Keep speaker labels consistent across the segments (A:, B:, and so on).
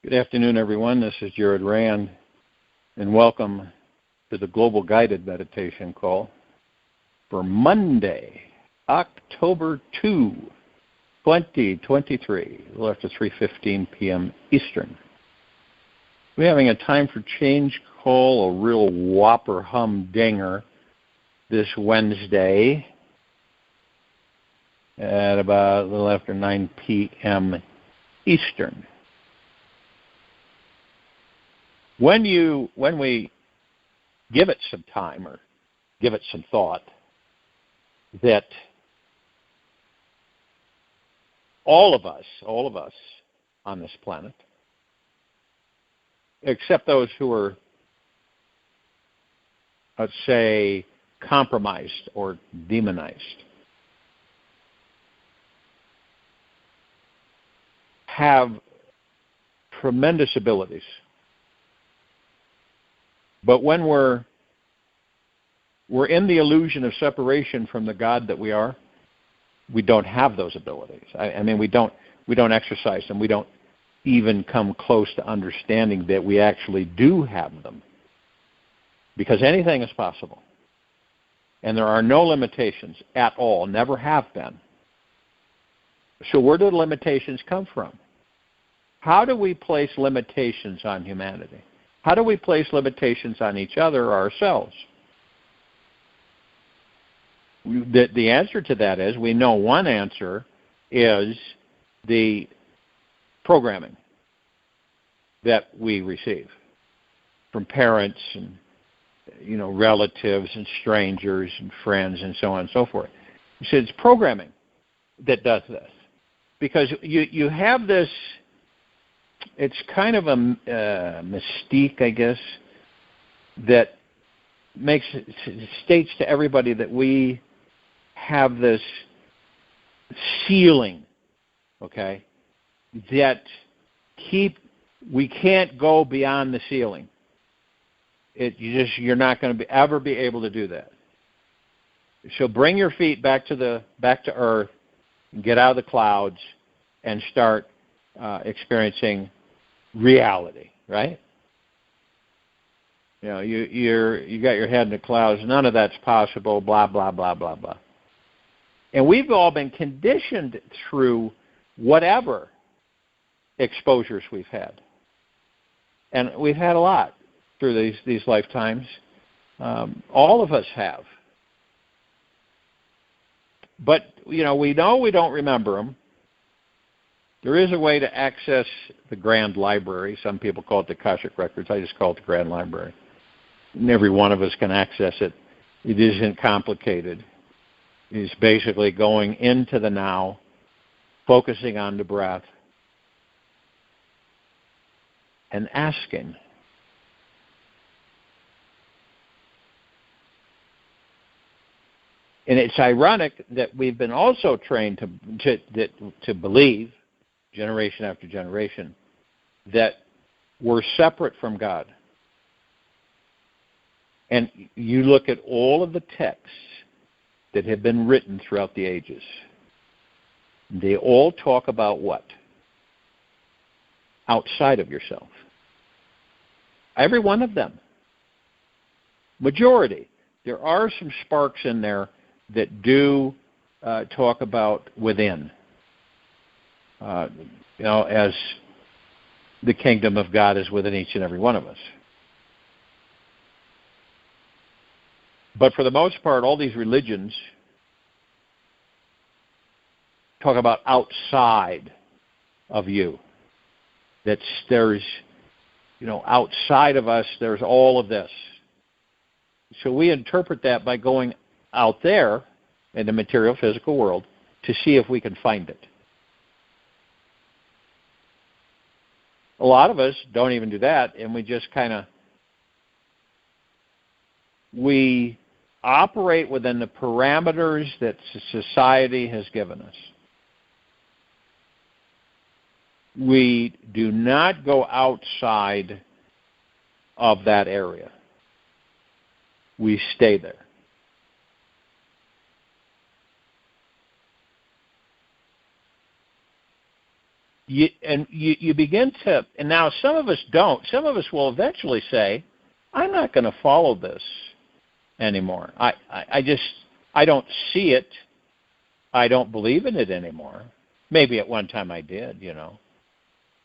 A: Good afternoon, everyone. This is Jared Rand, and welcome to the Global Guided Meditation Call for Monday, October 2, 2023, a little after 3:15 p.m. Eastern. We're having a time for change call, a real whopper humdinger, this Wednesday at about a little after 9 p.m. Eastern. When we give it some time or give it some thought, that all of us on this planet, except those who are, let's say, compromised or demonized, have tremendous abilities. But when we're in the illusion of separation from the God that we are, we don't have those abilities. I mean, we don't exercise them. We don't even come close to understanding that we actually do have them. Because anything is possible. And there are no limitations at all, never have been. So where do the limitations come from? How do we place limitations on humanity? How do we place limitations on each other or ourselves? The answer to that is, we know one answer is the programming that we receive from parents and relatives and strangers and friends and so on and so forth. So it's programming that does this. Because you have this, it's kind of a mystique, I guess, that states to everybody that we have this ceiling, okay, that we can't go beyond the ceiling. You're not going to ever be able to do that. So bring your feet back to earth, get out of the clouds, and start experiencing reality, right? You got your head in the clouds. None of that's possible. Blah blah blah blah blah. And we've all been conditioned through whatever exposures we've had, and we've had a lot through these lifetimes. All of us have, but we know we don't remember them. There is a way to access the Grand Library. Some people call it the Akashic Records. I just call it the Grand Library. And every one of us can access it. It isn't complicated. It's basically going into the now, focusing on the breath, and asking. And it's ironic that we've been also trained to believe, generation after generation, that we're separate from God. And you look at all of the texts that have been written throughout the ages. They all talk about what? Outside of yourself. Every one of them. Majority. There are some sparks in there that do talk about within. As the kingdom of God is within each and every one of us. But for the most part, all these religions talk about outside of you. There's outside of us, there's all of this. So we interpret that by going out there in the material physical world to see if we can find it. A lot of us don't even do that, and we just we operate within the parameters that society has given us. We do not go outside of that area. We stay there. You begin to, and now some of us don't. Some of us will eventually say, I'm not going to follow this anymore. I don't see it. I don't believe in it anymore. Maybe at one time I did,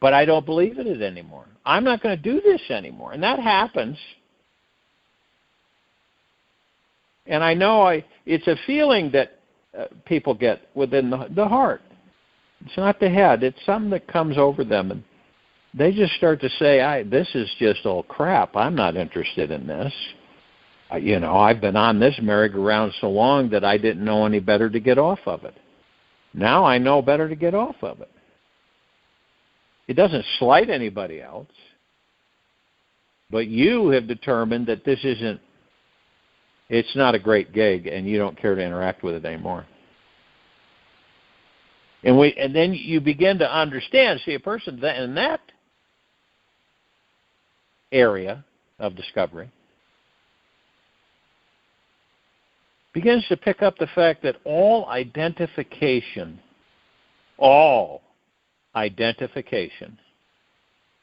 A: but I don't believe in it anymore. I'm not going to do this anymore. And that happens. And I know it's a feeling that people get within the heart. It's not the head. It's something that comes over them. And they just start to say, this is just all crap. I'm not interested in this. I've been on this merry-go-round so long that I didn't know any better to get off of it. Now I know better to get off of it. It doesn't slight anybody else. But you have determined that it's not a great gig, and you don't care to interact with it anymore. And then you begin to understand, see, a person in that area of discovery begins to pick up the fact that all identification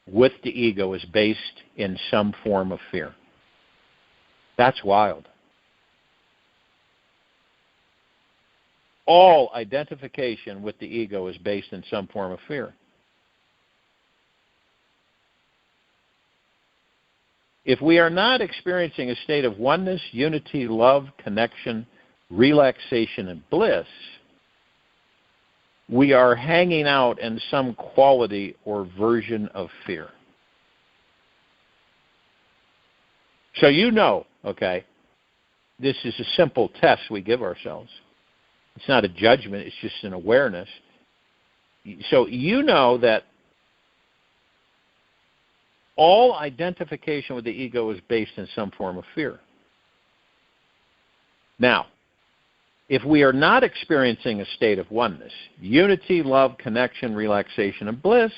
A: with the ego is based in some form of fear. That's wild. All identification with the ego is based in some form of fear. If we are not experiencing a state of oneness, unity, love, connection, relaxation, and bliss, we are hanging out in some quality or version of fear. So okay, this is a simple test we give ourselves. It's not a judgment, it's just an awareness. So that all identification with the ego is based in some form of fear. Now, if we are not experiencing a state of oneness, unity, love, connection, relaxation, and bliss,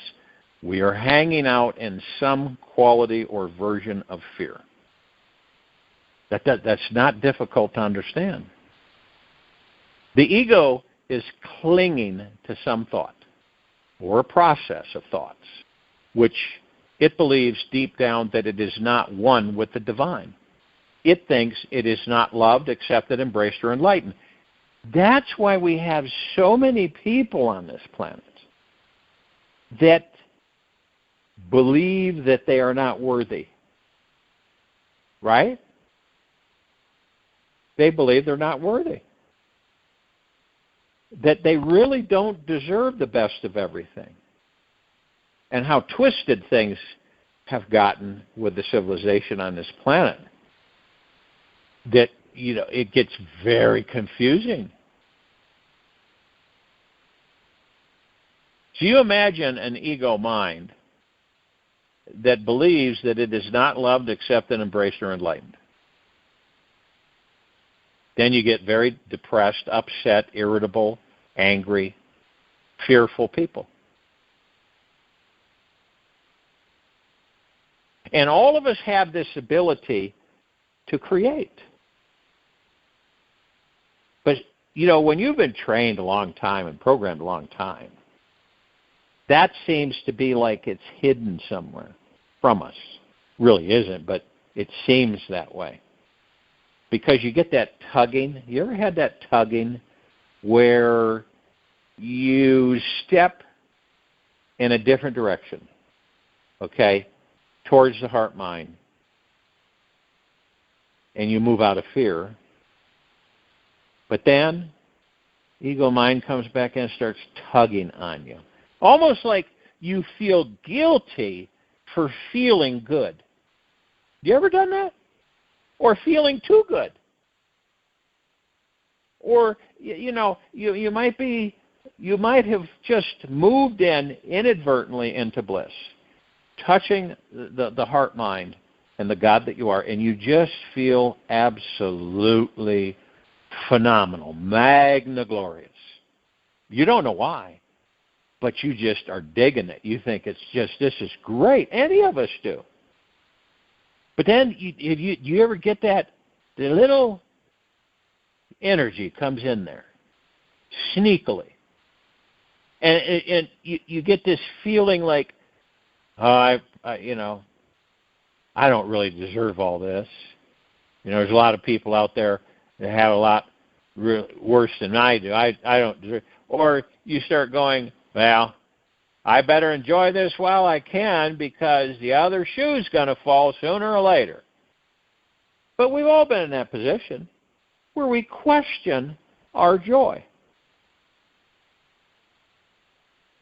A: we are hanging out in some quality or version of fear. That's not difficult to understand. The ego is clinging to some thought or a process of thoughts, which it believes deep down that it is not one with the divine. It thinks it is not loved, accepted, embraced, or enlightened. That's why we have so many people on this planet that believe that they are not worthy. Right? They believe they're not worthy. That they really don't deserve the best of everything. And how twisted things have gotten with the civilization on this planet, that it gets very confusing. So you imagine an ego mind that believes that it is not loved, accepted, embraced, or enlightened. Then you get very depressed, upset, irritable, angry, fearful people. And all of us have this ability to create. But, when you've been trained a long time and programmed a long time, that seems to be like it's hidden somewhere from us. Really isn't, but it seems that way. Because you get that tugging. You ever had that tugging where you step in a different direction, okay, towards the heart mind, and you move out of fear, but then ego mind comes back and starts tugging on you. Almost like you feel guilty for feeling good. You ever done that? Or feeling too good? Or, you might have just moved inadvertently into bliss, touching the heart mind and the God that you are, and you just feel absolutely phenomenal, magna glorious. You don't know why, but you just are digging it. You think this is great. Any of us do. But then you ever get the little energy comes in there, sneakily, And you get this feeling like, I don't really deserve all this. There's a lot of people out there that have a lot worse than I do. I don't deserve. Or you start going, well, I better enjoy this while I can because the other shoe's going to fall sooner or later. But we've all been in that position where we question our joy.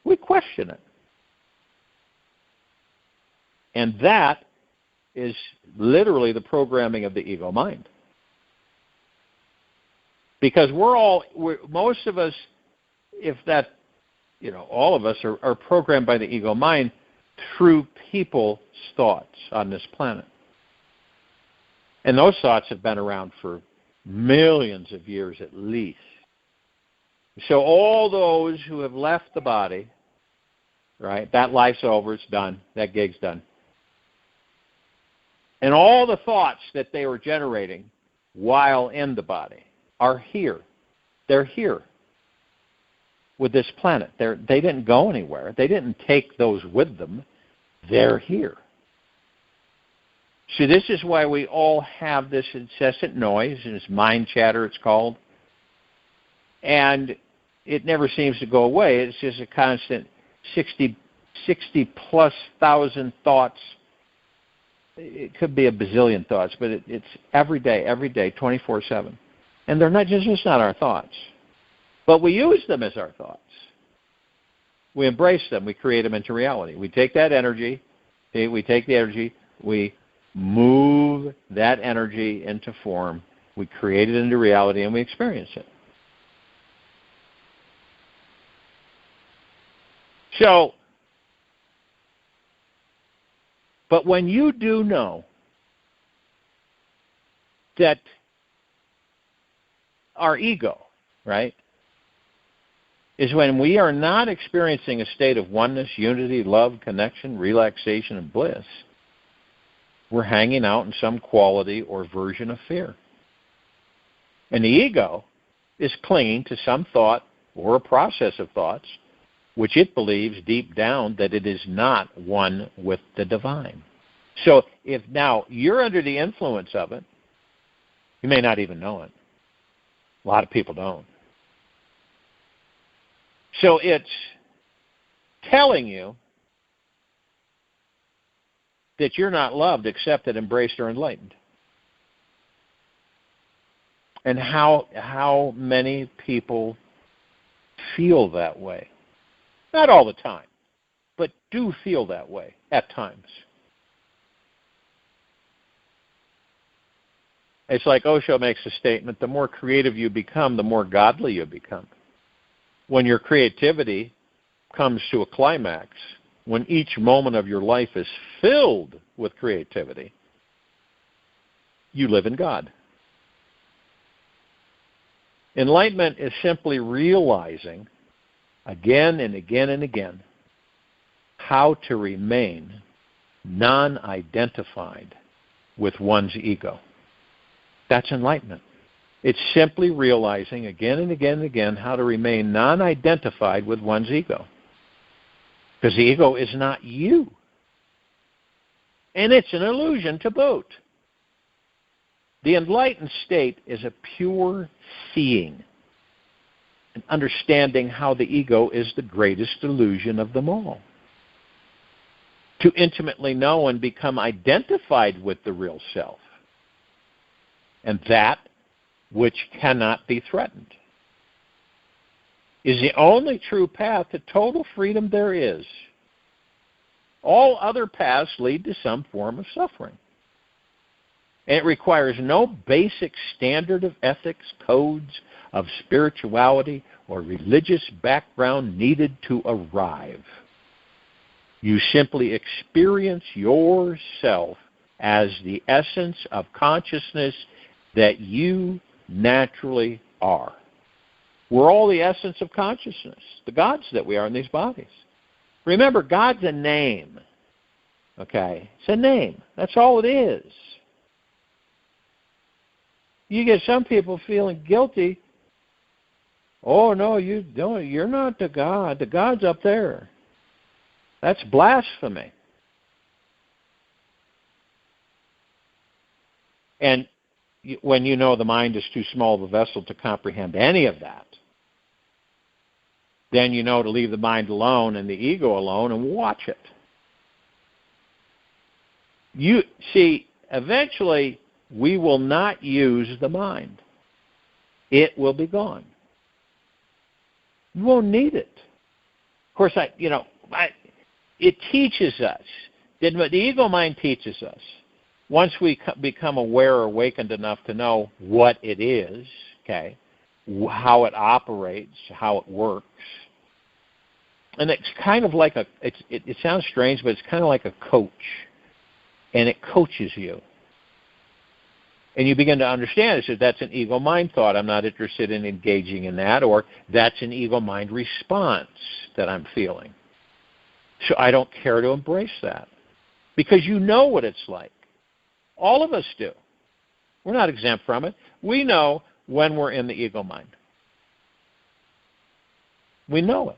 A: We question it. And that is literally the programming of the ego mind. Because most of us, all of us are programmed by the ego mind through people's thoughts on this planet. And those thoughts have been around for millions of years at least. So all those who have left the body, right, that life's over, it's done, that gig's done. And all the thoughts that they were generating while in the body are here. They're here with this planet. They didn't go anywhere. They didn't take those with them. They're here. See, this is why we all have this incessant noise, and it's mind chatter, it's called. And it never seems to go away. It's just a constant 60-plus thousand thoughts. It could be a bazillion thoughts, but it's every day, 24/7. And they're not just not our thoughts. But we use them as our thoughts. We embrace them. We create them into reality. We take that energy, we move that energy into form, we create it into reality, and we experience it. So, but when you do know that our ego, right, is when we are not experiencing a state of oneness, unity, love, connection, relaxation, and bliss, we're hanging out in some quality or version of fear. And the ego is clinging to some thought or a process of thoughts which it believes deep down that it is not one with the divine. So if now you're under the influence of it, you may not even know it. A lot of people don't. So it's telling you that you're not loved, accepted, embraced, or enlightened. And how many people feel that way? Not all the time, but do feel that way at times. It's like Osho makes a statement, the more creative you become, the more godly you become. When your creativity comes to a climax, when each moment of your life is filled with creativity, you live in God. Enlightenment is simply realizing again and again and again how to remain non-identified with one's ego. That's enlightenment. It's simply realizing again and again and again how to remain non-identified with one's ego. Because the ego is not you. And it's an illusion to boot. The enlightened state is a pure seeing and understanding how the ego is the greatest illusion of them all. To intimately know and become identified with the real self. And that which cannot be threatened is the only true path to total freedom there is. All other paths lead to some form of suffering. And it requires no basic standard of ethics, codes, of spirituality, or religious background needed to arrive. You simply experience yourself as the essence of consciousness that you naturally are. We're all the essence of consciousness, the gods that we are in these bodies. Remember, God's a name. Okay? It's a name. That's all it is. You get some people feeling guilty Oh, no, you're not the God. The God's up there. That's blasphemy. And when you know the mind is too small of a vessel to comprehend any of that, then you know to leave the mind alone and the ego alone and watch it. You see, eventually we will not use the mind. It will be gone. You won't need it. Of course, it teaches us. The ego mind teaches us. Once we become aware or awakened enough to know what it is, okay, how it operates, how it works, and it's kind of like it sounds strange, but it's kind of like a coach, and it coaches you. And you begin to understand that that's an ego mind thought. I'm not interested in engaging in that, or that's an ego mind response that I'm feeling. So I don't care to embrace that because you know what it's like. All of us do. We're not exempt from it. We know when we're in the ego mind. We know it.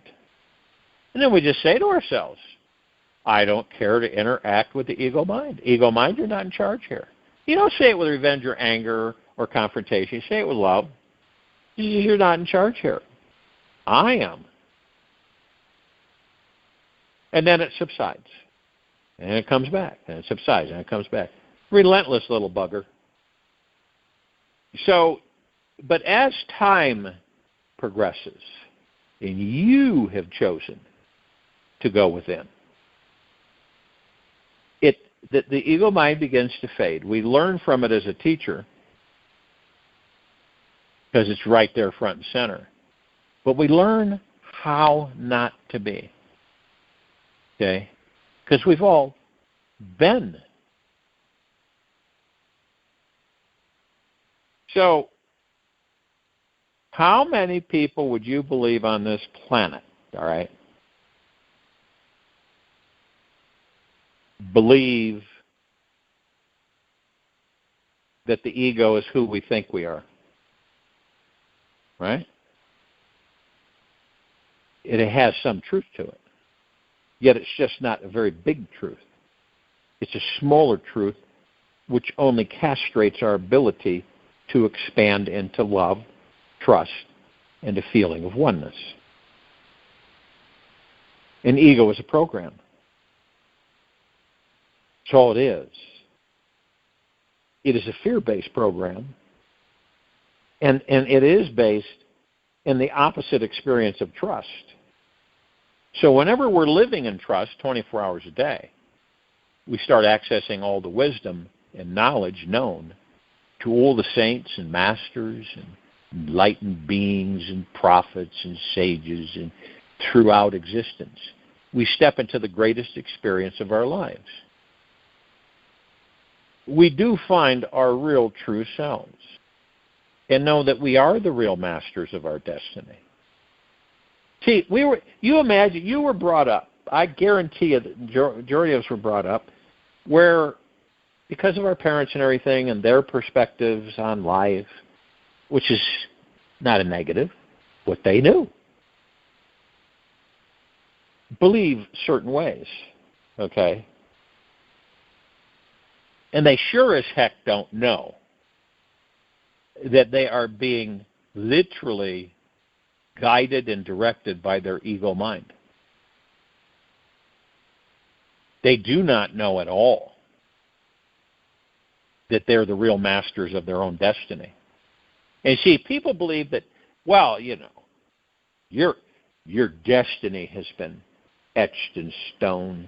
A: And then we just say to ourselves, I don't care to interact with the ego mind. Ego mind, you're not in charge here. You don't say it with revenge or anger or confrontation. You say it with love. You're not in charge here. I am. And then it subsides. And it comes back. And it subsides. And it comes back. Relentless little bugger. So, but as time progresses, and you have chosen to go within, the ego mind begins to fade. We learn from it as a teacher because it's right there front and center. But we learn how not to be. Okay? Because we've all been. So, how many people would you believe on this planet, all right, believe that the ego is who we think we are? Right? It has some truth to it. Yet it's just not a very big truth. It's a smaller truth which only castrates our ability to expand into love, trust, and a feeling of oneness. An ego is a program. That's all it is. It is a fear-based program, and it is based in the opposite experience of trust. So whenever we're living in trust 24 hours a day, we start accessing all the wisdom and knowledge known to all the saints and masters and enlightened beings and prophets and sages and throughout existence. We step into the greatest experience of our lives. We do find our real true selves and know that we are the real masters of our destiny. See, you imagine, you were brought up, I guarantee you that the majority of us were brought up where, because of our parents and everything and their perspectives on life, which is not a negative, what they knew, believe certain ways, okay? And they sure as heck don't know that they are being literally guided and directed by their ego mind. They do not know at all that they're the real masters of their own destiny. And see, people believe that, well, you know, your destiny has been etched in stone,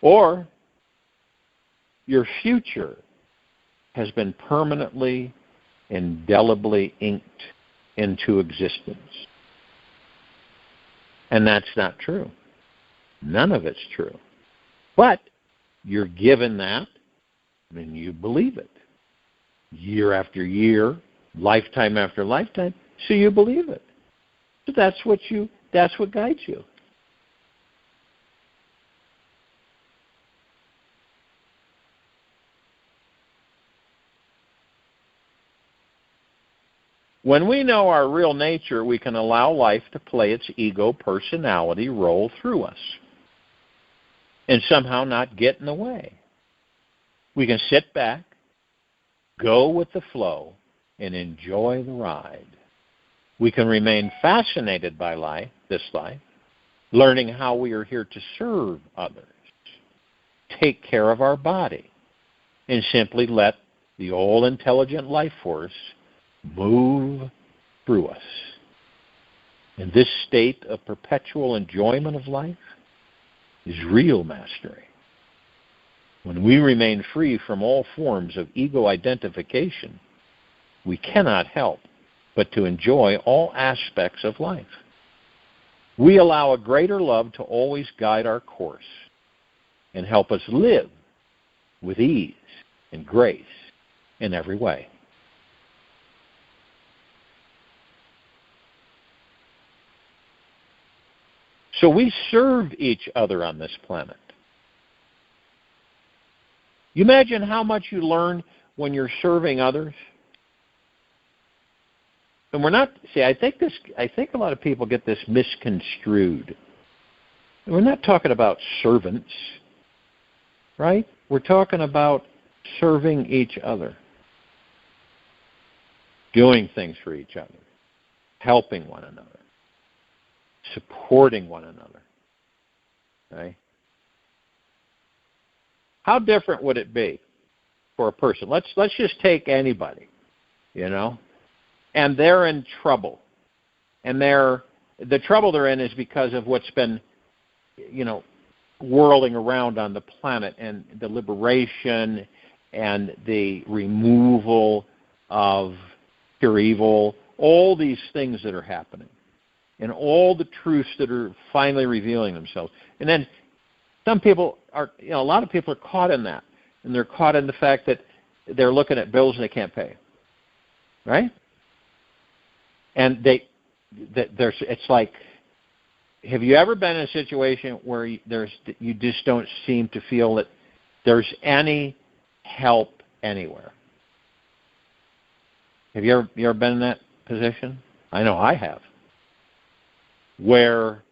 A: or your future has been permanently, indelibly inked into existence. And that's not true. None of it's true. But you're given that, and you believe it. Year after year, lifetime after lifetime, so you believe it. So that's what guides you. When we know our real nature, we can allow life to play its ego personality role through us and somehow not get in the way. We can sit back, go with the flow, and enjoy the ride. We can remain fascinated by life, this life, learning how we are here to serve others, take care of our body, and simply let the all-intelligent life force move through us. And this state of perpetual enjoyment of life is real mastery. When we remain free from all forms of ego identification, we cannot help but to enjoy all aspects of life. We allow a greater love to always guide our course and help us live with ease and grace in every way. So we serve each other on this planet. You imagine how much you learn when you're serving others? And we're not, see, I think a lot of people get this misconstrued. We're not talking about servants, right? We're talking about serving each other, doing things for each other, helping one another, supporting one another. Okay? How different would it be for a person? Let's just take anybody, and they're in trouble, and the trouble they're in is because of what's been, whirling around on the planet, and the liberation and the removal of pure evil, all these things that are happening, and all the truths that are finally revealing themselves. And then some people are, a lot of people are caught in that, and they're caught in the fact that they're looking at bills and they can't pay, right? And it's like, have you ever been in a situation where you just don't seem to feel that there's any help anywhere? Have you ever been in that position? I know I have. Where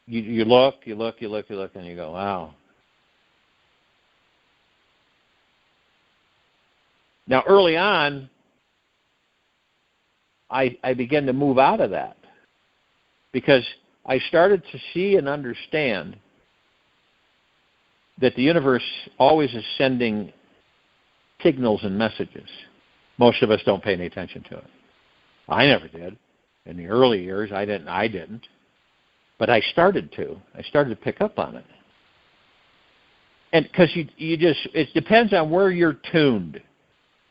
A: you look, and you go, wow. Now, early on, I began to move out of that because I started to see and understand that the universe always is sending signals and messages. Most of us don't pay any attention to it. I never did. In the early years, I didn't. But I started to pick up on it. And because it depends on where you're tuned,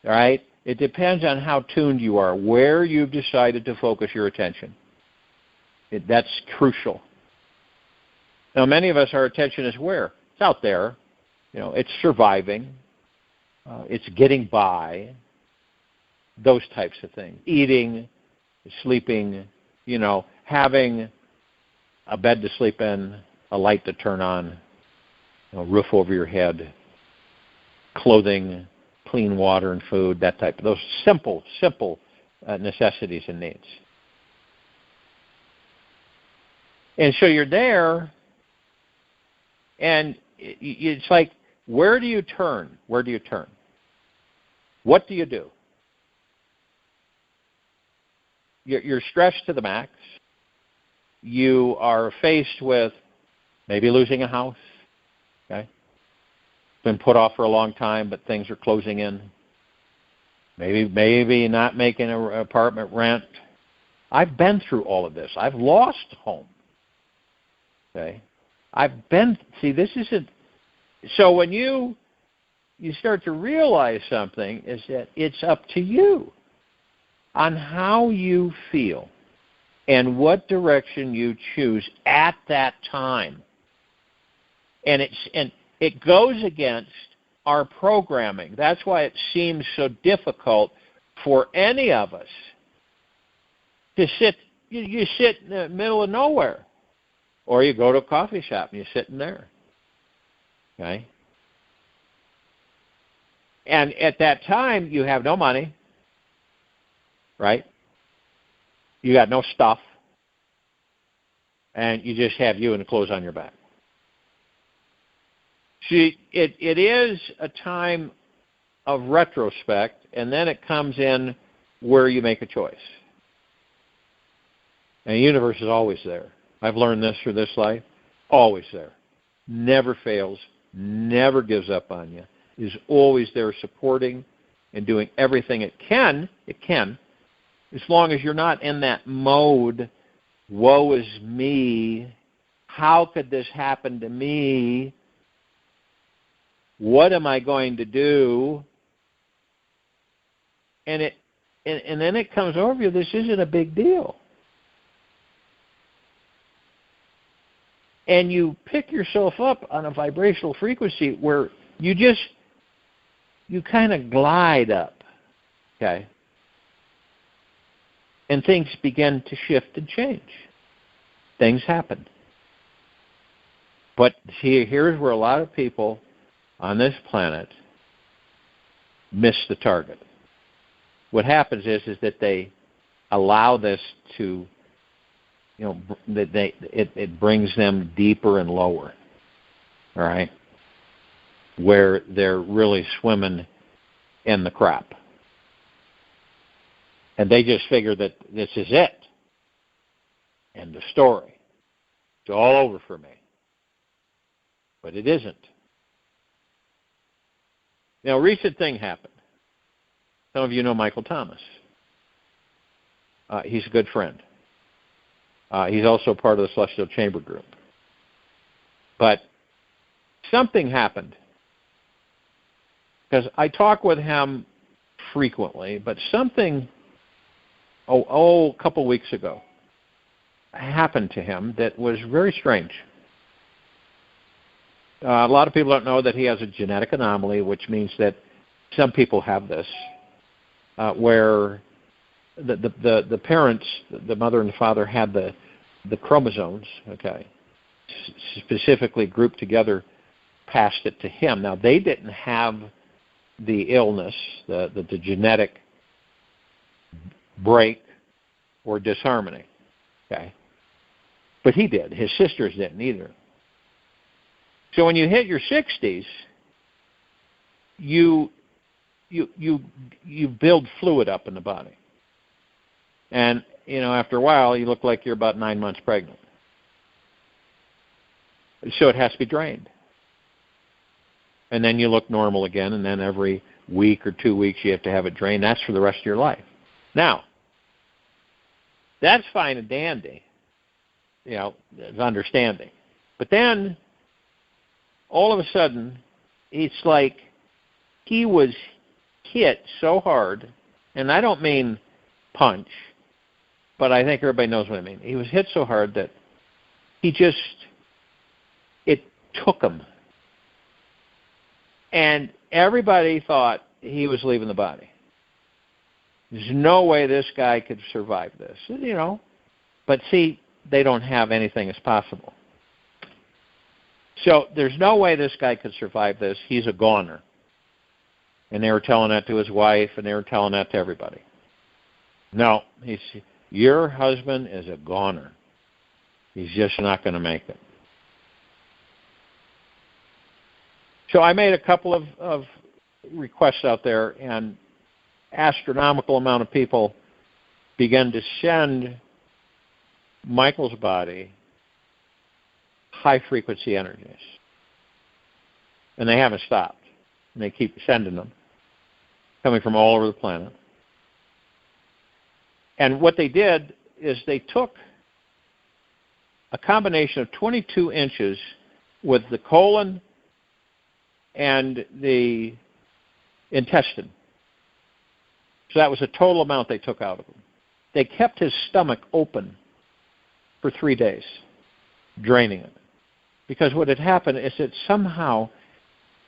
A: all right? It depends on how tuned you are, where you've decided to focus your attention. That's crucial. Now, many of us, our attention is where? It's out there. It's surviving. It's getting by. Those types of things. Eating, sleeping, having a bed to sleep in, a light to turn on, a roof over your head, clothing, clean water and food, that type of those simple necessities and needs. And so you're there, and it's like, where do you turn? Where do you turn? What do you do? You're stressed to the max. You are faced with maybe losing a house, okay? Been put off for a long time, but things are closing in. Maybe not making an apartment rent. I've been through all of this. I've lost home. Okay? This isn't, so when you start to realize something is that it's up to you on how you feel and what direction you choose at that time. And it goes against our programming. That's why it seems so difficult for any of us to sit. You sit in the middle of nowhere. Or you go to a coffee shop and you're sitting there. Okay? And at that time, you have no money, right? You got no stuff, and you just have you and the clothes on your back. See, it is a time of retrospect, and then it comes in where you make a choice. And the universe is always there. I've learned this through this life. Always there. Never fails. Never gives up on you. Is always there supporting and doing everything it can. It can. As long as you're not in that mode, woe is me, how could this happen to me? What am I going to do? And then it comes over you, this isn't a big deal. And you pick yourself up on a vibrational frequency where you kind of glide up, okay? And things begin to shift and change. Things happen. But see, here's where a lot of people on this planet miss the target. What happens is that they allow this to, it brings them deeper and lower, all right, where they're really swimming in the crap. And they just figure that this is it. End of story. It's all over for me. But it isn't. Now, a recent thing happened. Some of you know Michael Thomas. He's a good friend. He's also part of the Celestial Chamber Group. But something happened. Because I talk with him frequently, but something, a couple weeks ago, happened to him that was very strange. A lot of people don't know that he has a genetic anomaly, which means that some people have this, where the parents, the mother and the father, had the chromosomes, okay, specifically grouped together, passed it to him. Now, they didn't have the illness, the genetic break or disharmony, okay, but he did. His sisters didn't either. So when you hit your 60s, you build fluid up in the body. And, after a while, you look like you're about 9 months pregnant. So it has to be drained. And then you look normal again, and then every week or 2 weeks you have to have it drained. That's for the rest of your life. Now, that's fine and dandy, it's understanding. But then, all of a sudden, it's like he was hit so hard, and I don't mean punch, but I think everybody knows what I mean. He was hit so hard that it took him. And everybody thought he was leaving the body. There's no way this guy could survive this, But see, they don't have anything as possible. So there's no way this guy could survive this. He's a goner. And they were telling that to his wife, and they were telling that to everybody. No, your husband is a goner. He's just not going to make it. So I made a couple of requests out there, and astronomical amount of people began to send Michael's body high-frequency energies. And they haven't stopped. And they keep sending them, coming from all over the planet. And what they did is they took a combination of 22 inches with the colon and the intestine. So that was the total amount they took out of him. They kept his stomach open for 3 days, draining it. Because what had happened is that somehow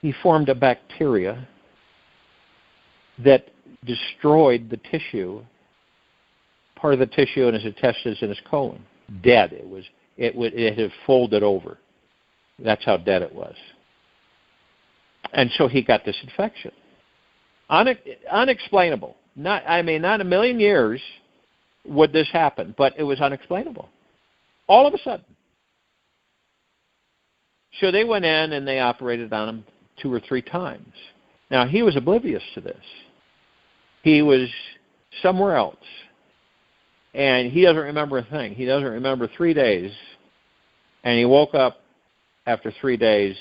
A: he formed a bacteria that destroyed the tissue, part of the tissue in his intestines and his colon. Dead. It had folded over. That's how dead it was. And so he got this infection. Unexplainable. Not a million years would this happen, but it was unexplainable. All of a sudden. So they went in and they operated on him 2 or 3 times. Now, he was oblivious to this. He was somewhere else. And he doesn't remember a thing. He doesn't remember 3 days. And he woke up after 3 days,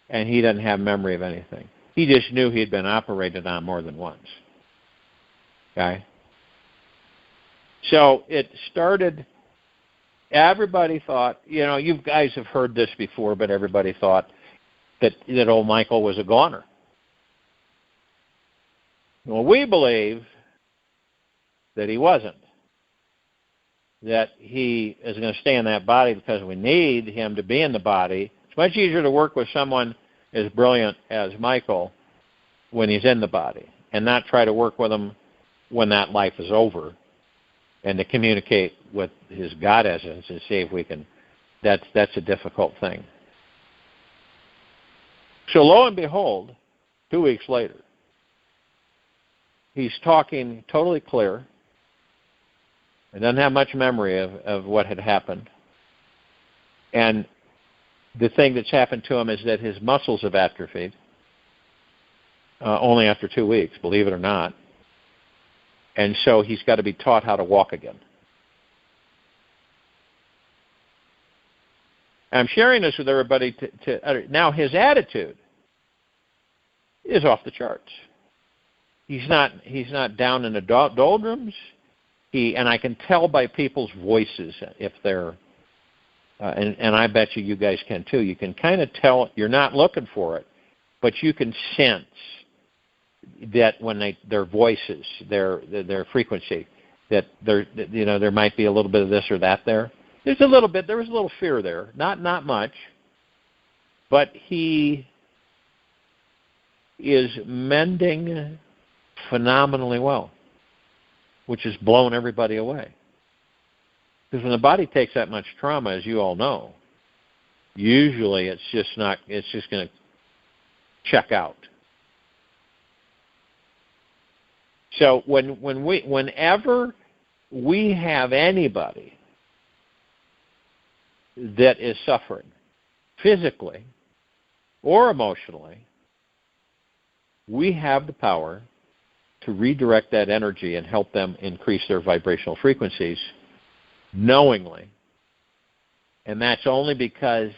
A: and he doesn't have memory of anything. He just knew he had been operated on more than once. Okay? So it started, everybody thought, you know, you guys have heard this before, but everybody thought that old Michael was a goner. Well, we believe that he wasn't. That he is going to stay in that body because we need him to be in the body. It's much easier to work with someone as brilliant as Michael when he's in the body and not try to work with him when that life is over and to communicate with his God essence and see if we can. That's a difficult thing. So lo and behold, 2 weeks later, he's talking totally clear. He doesn't have much memory of what had happened. And the thing that's happened to him is that his muscles have atrophied only after 2 weeks, believe it or not. And so he's got to be taught how to walk again. I'm sharing this with everybody now his attitude is off the charts. He's not down in the doldrums. And I can tell by people's voices if they're, and I bet you guys can too. You can kind of tell, you're not looking for it, but you can sense that when their voices, their frequency, that there might be a little bit of this or that there. There was a little fear there, not much, but he is mending phenomenally well, which has blown everybody away. Because when the body takes that much trauma, as you all know, usually it's just going to check out. So whenever we have anybody that is suffering physically or emotionally, we have the power to redirect that energy and help them increase their vibrational frequencies knowingly. And that's only because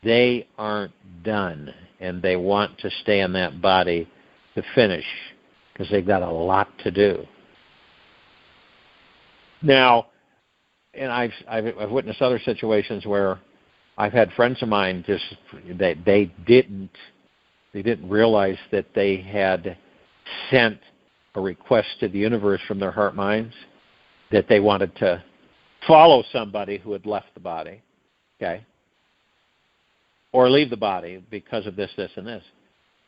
A: they aren't done and they want to stay in that body to finish because they've got a lot to do. Now, and I've witnessed other situations where I've had friends of mine they didn't realize that they had sent a request to the universe from their heart minds that they wanted to follow somebody who had left the body, okay, or leave the body because of this, and this,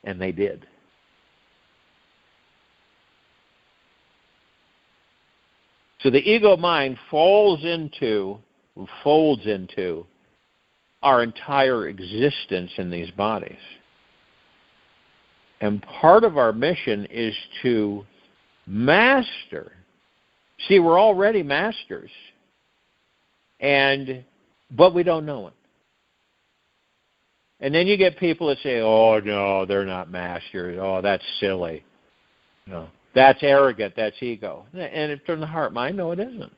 A: and they did. So the ego mind folds into our entire existence in these bodies. And part of our mission is to master. See, we're already masters, but we don't know it. And then you get people that say, "Oh no, they're not masters. Oh, that's silly. No, that's arrogant. That's ego." And it's from the heart mind. No, it isn't.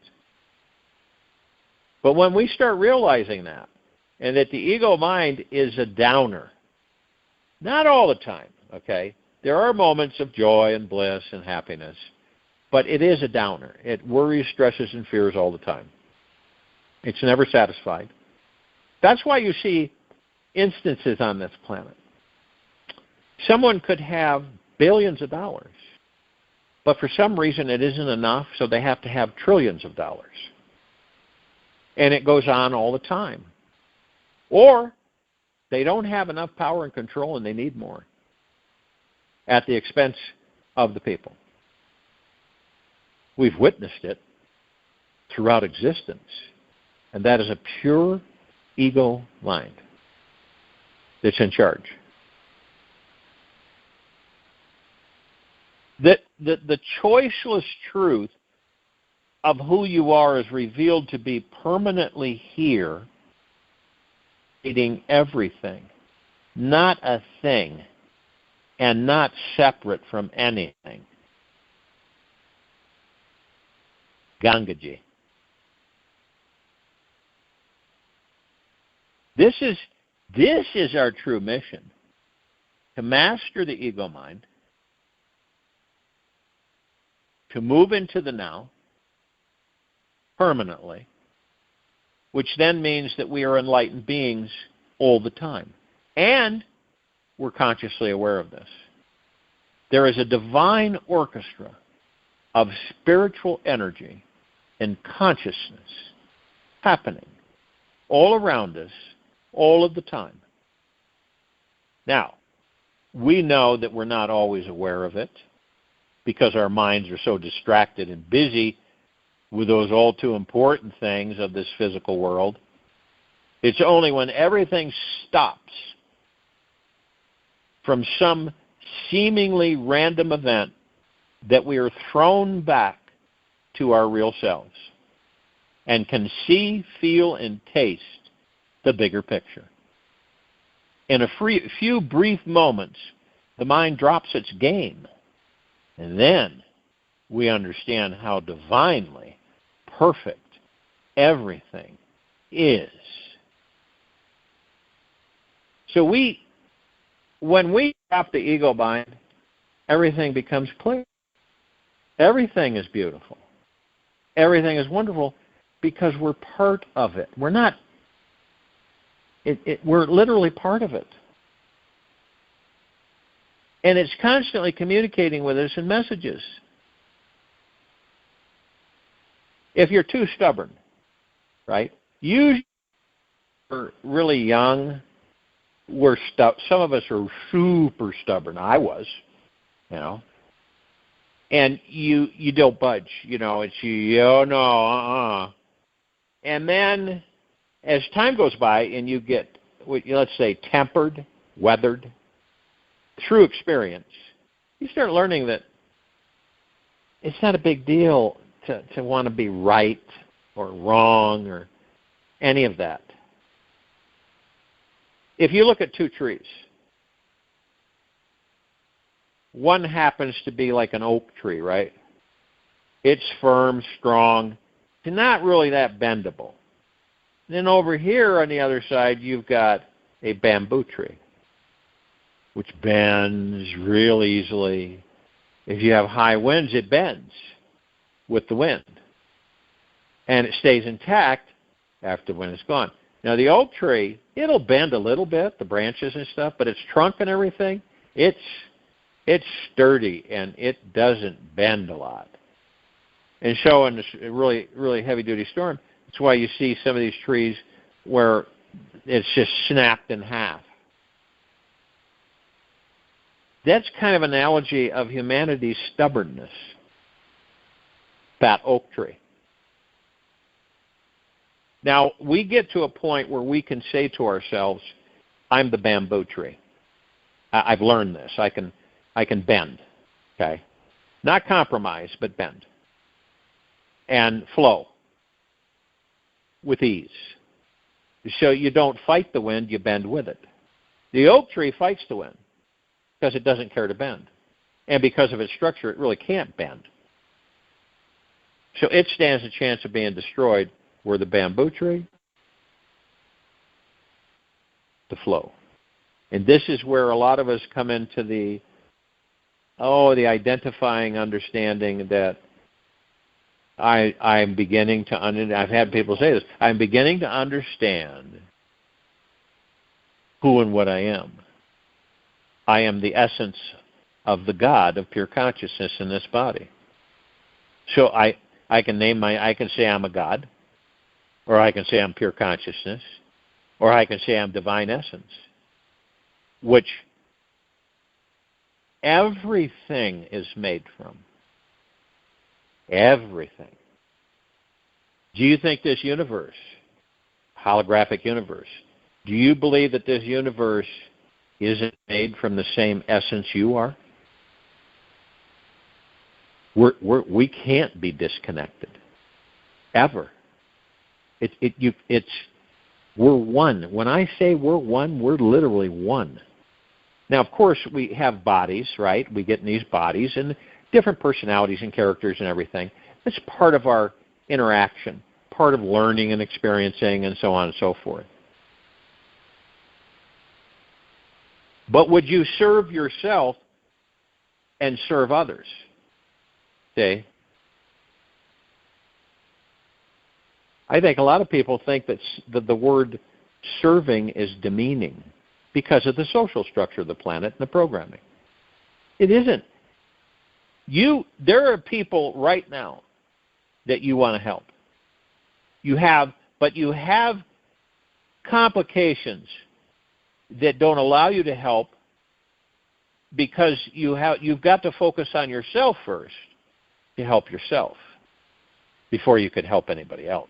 A: But when we start realizing that, and that the ego mind is a downer, not all the time. Okay, there are moments of joy and bliss and happiness, but it is a downer. It worries, stresses, and fears all the time. It's never satisfied. That's why you see instances on this planet. Someone could have billions of dollars, but for some reason it isn't enough, so they have to have trillions of dollars. And it goes on all the time. Or they don't have enough power and control and they need more, at the expense of the people. We've witnessed it throughout existence, and that is a pure ego mind that's in charge. The choiceless truth of who you are is revealed to be permanently here, creating everything, not a thing, and not separate from anything. Gangaji. This is our true mission, to master the ego mind, to move into the now permanently, which then means that we are enlightened beings all the time. And we're consciously aware of this. There is a divine orchestra of spiritual energy and consciousness happening all around us, all of the time. Now, we know that we're not always aware of it because our minds are so distracted and busy with those all too important things of this physical world. It's only when everything stops from some seemingly random event that we are thrown back to our real selves and can see, feel, and taste the bigger picture. In a few brief moments, the mind drops its game, and then we understand how divinely perfect everything is. So when we drop the ego mind, everything becomes clear. Everything is beautiful. Everything is wonderful because we're part of it. We're not. We're literally part of it. And it's constantly communicating with us in messages. If you're too stubborn, right? Usually we're really young. Some of us are super stubborn. I was, And you don't budge. It's And then as time goes by and you get, let's say, tempered, weathered, through experience, you start learning that it's not a big deal to want to be right or wrong or any of that. If you look at two trees, one happens to be like an oak tree, right? It's firm, strong. It's not really that bendable. Then over here on the other side, you've got a bamboo tree, which bends real easily. If you have high winds, it bends with the wind. And it stays intact after when it's gone. Now, the oak tree, it'll bend a little bit, the branches and stuff, but its trunk and everything, it's sturdy, and it doesn't bend a lot. And so in this really, really heavy-duty storm, that's why you see some of these trees where it's just snapped in half. That's kind of an analogy of humanity's stubbornness, that oak tree. Now, we get to a point where we can say to ourselves, I'm the bamboo tree. I've learned this. I can bend, okay? Not compromise, but bend. And flow with ease. So you don't fight the wind, you bend with it. The oak tree fights the wind because it doesn't care to bend. And because of its structure, it really can't bend. So it stands a chance of being destroyed, where the bamboo tree, the flow. And this is where a lot of us come into the identifying understanding that I'm beginning to I've had people say this, I'm beginning to understand who and what I am. I am the essence of the God of pure consciousness in this body. So I can say I'm a God, or I can say I'm pure consciousness, or I can say I'm divine essence, which everything is made from. Everything. Do you think this universe, holographic universe, do you believe that this universe isn't made from the same essence you are? We can't be disconnected. ever. We're one. When I say we're one, we're literally one. Now, of course, we have bodies, right? We get in these bodies and different personalities and characters and everything. It's part of our interaction, part of learning and experiencing and so on and so forth. But would you serve yourself and serve others? See? I think a lot of people think that the word serving is demeaning because of the social structure of the planet and the programming. It isn't. There are people right now that you want to help. But you have complications that don't allow you to help because you've got to focus on yourself first to help yourself before you could help anybody else.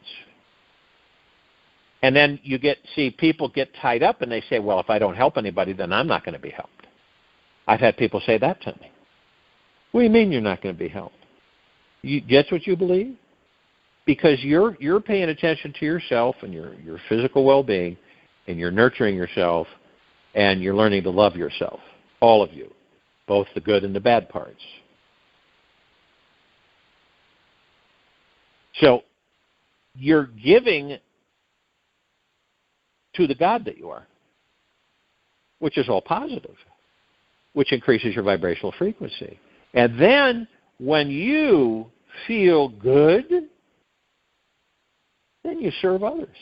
A: And then people get tied up and they say, well, if I don't help anybody, then I'm not going to be helped. I've had people say that to me. What do you mean you're not going to be helped? That's what you believe? Because you're paying attention to yourself and your physical well-being, and you're nurturing yourself, and you're learning to love yourself, all of you, both the good and the bad parts. So you're giving to the God that you are, which is all positive, which increases your vibrational frequency. And then when you feel good, then you serve others.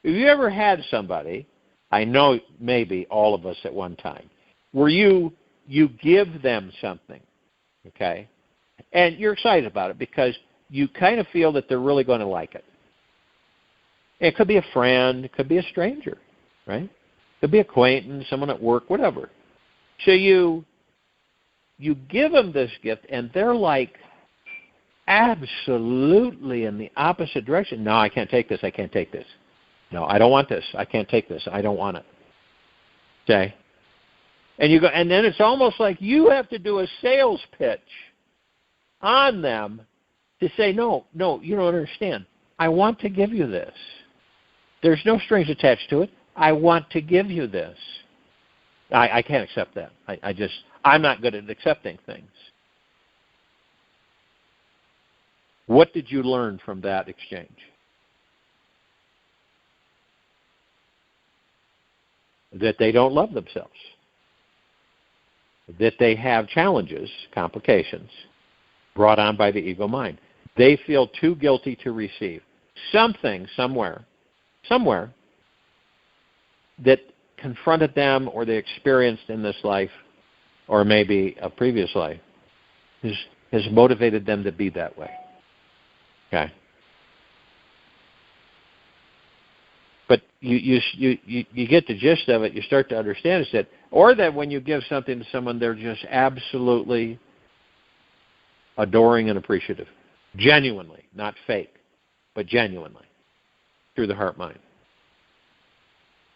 A: Have you ever had somebody, I know maybe all of us at one time, where you give them something, okay, and you're excited about it because you kind of feel that they're really going to like it. It could be a friend, it could be a stranger, right? It could be an acquaintance, someone at work, whatever. So you give them this gift, and they're like absolutely in the opposite direction. No, I can't take this. I can't take this. No, I don't want this. I can't take this. I don't want it. Okay? And you go, and then it's almost like you have to do a sales pitch on them to say, no, you don't understand. I want to give you this. There's no strings attached to it. I want to give you this. I can't accept that. I'm not good at accepting things. What did you learn from that exchange? That they don't love themselves. That they have challenges, complications, brought on by the ego mind. They feel too guilty to receive. Something, somewhere, that confronted them or they experienced in this life or maybe a previous life has motivated them to be that way. Okay? But you get the gist of it. You start to understand is that, or that when you give something to someone, they're just absolutely adoring and appreciative, genuinely, not fake, but genuinely, through the heart mind.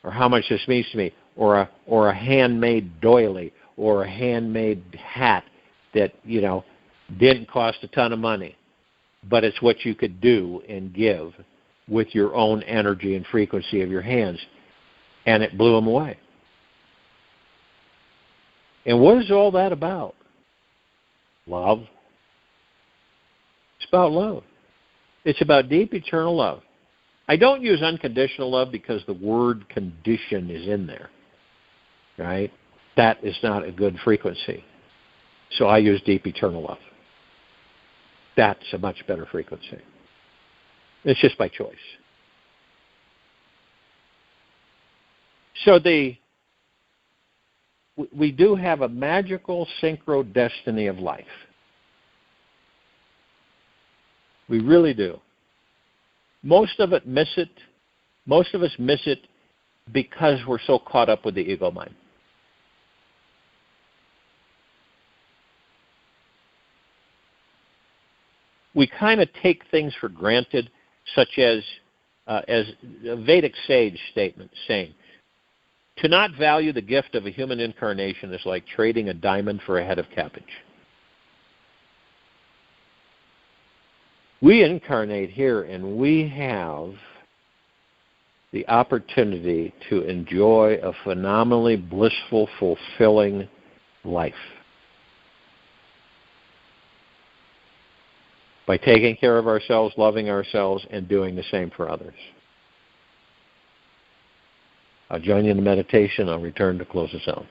A: Or how much this means to me, or a handmade doily, or a handmade hat that didn't cost a ton of money, but it's what you could do and give with your own energy and frequency of your hands, and it blew them away. And what is all that about? Love. It's about love. It's about deep, eternal love. I don't use unconditional love because the word condition is in there, right? That is not a good frequency. So I use deep, eternal love. That's a much better frequency. It's just by choice. So we do have a magical synchro destiny of life. We really do. Most of us miss it because we're so caught up with the ego mind. We kind of take things for granted, such as a Vedic sage statement saying, to not value the gift of a human incarnation is like trading a diamond for a head of cabbage. We incarnate here and we have the opportunity to enjoy a phenomenally blissful, fulfilling life by taking care of ourselves, loving ourselves, and doing the same for others. I'll join you in the meditation. I'll return to close us out.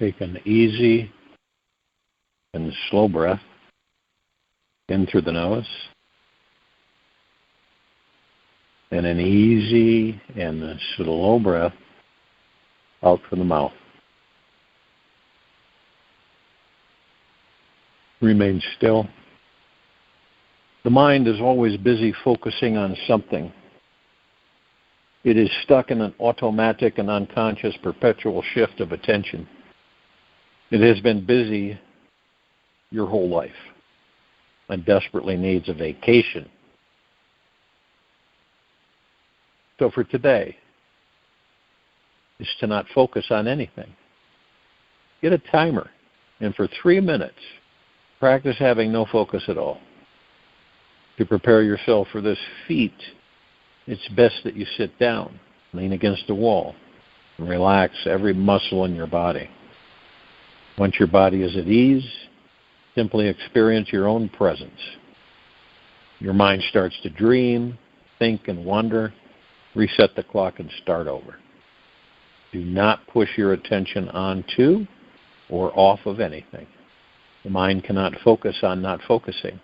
A: Take an easy and slow breath in through the nose, and an easy and slow breath out from the mouth. Remain still. The mind is always busy focusing on something. It is stuck in an automatic and unconscious perpetual shift of attention. It has been busy your whole life and desperately needs a vacation. So for today, is to not focus on anything. Get a timer, and for 3 minutes, practice having no focus at all. To prepare yourself for this feat, it's best that you sit down, lean against the wall, and relax every muscle in your body. Once your body is at ease, simply experience your own presence. Your mind starts to dream, think, and wonder. Reset the clock and start over. Do not push your attention onto or off of anything. The mind cannot focus on not focusing.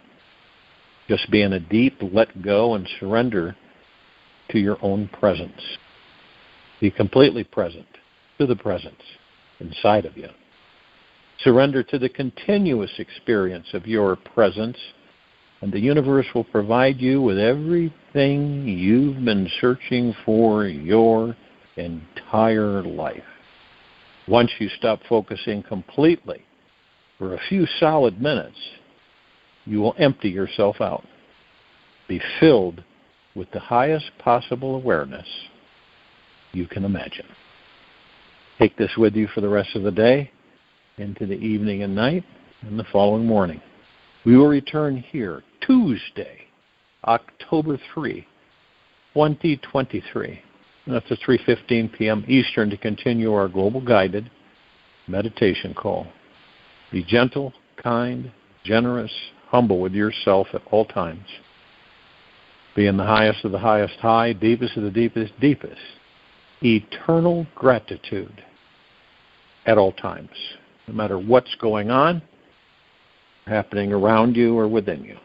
A: Just be in a deep let go and surrender to your own presence. Be completely present to the presence inside of you. Surrender to the continuous experience of your presence, and the universe will provide you with everything you've been searching for your entire life. Once you stop focusing completely for a few solid minutes, you will empty yourself out. Be filled with the highest possible awareness you can imagine. Take this with you for the rest of the day, into the evening and night, and the following morning. We will return here Tuesday, October 3, 2023. That's at 3:15 p.m. Eastern to continue our global guided meditation call. Be gentle, kind, generous, humble with yourself at all times. Be in the highest of the highest high, deepest of the deepest deepest. Eternal gratitude at all times, no matter what's going on, happening around you or within you.